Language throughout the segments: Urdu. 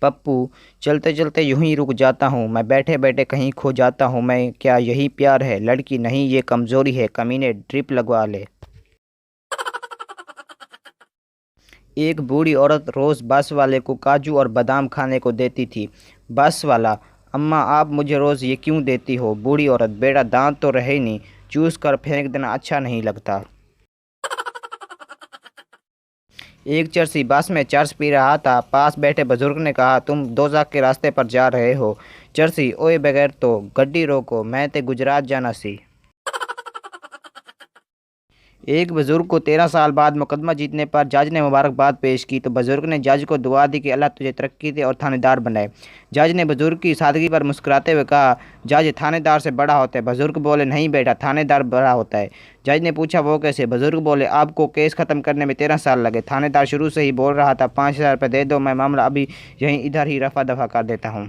پپو چلتے چلتے یوں ہی رک جاتا ہوں، میں بیٹھے بیٹھے کہیں کھو جاتا ہوں، میں کیا یہی پیار ہے؟ لڑکی نہیں یہ کمزوری ہے، کمینے ڈرپ لگوا لے۔ ایک بوڑھی عورت روز بس والے کو کاجو اور بادام کھانے کو دیتی تھی۔ بس والا: اماں آپ مجھے روز یہ کیوں دیتی ہو؟ بوڑھی عورت: بیٹا دانت تو رہے نہیں، چوس کر پھینک دینا اچھا نہیں لگتا۔ ایک چرسی بس میں چرس پی رہا تھا، پاس بیٹھے بزرگ نے کہا تم دوزخ کے راستے پر جا رہے ہو۔ چرسی: اوئے بغیر تو گڈی روکو، میں تے گجرات جانا سی۔ ایک بزرگ کو 13 سال بعد مقدمہ جیتنے پر جج نے مبارکباد پیش کی تو بزرگ نے جج کو دعا دی کہ اللہ تجھے ترقی دے اور تھانے دار بنائے۔ جج نے بزرگ کی سادگی پر مسکراتے ہوئے کہا جج تھانے دار سے بڑا ہوتا ہے۔ بزرگ بولے نہیں بیٹا، تھانے دار بڑا ہوتا ہے۔ جج نے پوچھا وہ کیسے؟ بزرگ بولے آپ کو کیس ختم کرنے میں 13 سال لگے، تھانے دار شروع سے ہی بول رہا تھا 5000 روپے دے دو، میں معاملہ ابھی یہیں ادھر ہی رفع دفع کر دیتا ہوں۔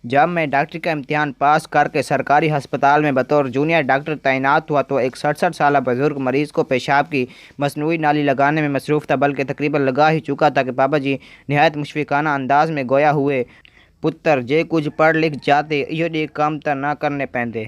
جب میں ڈاکٹری کا امتحان پاس کر کے سرکاری ہسپتال میں بطور جونیئر ڈاکٹر تعینات ہوا تو ایک 67 سالہ بزرگ مریض کو پیشاب کی مصنوعی نالی لگانے میں مصروف تھا، بلکہ تقریباً لگا ہی چکا تھا کہ بابا جی نہایت مشفقانہ انداز میں گویا ہوئے پتر جے کچھ پڑھ لکھ جاتے یہ کام تو نہ کرنے پیندے۔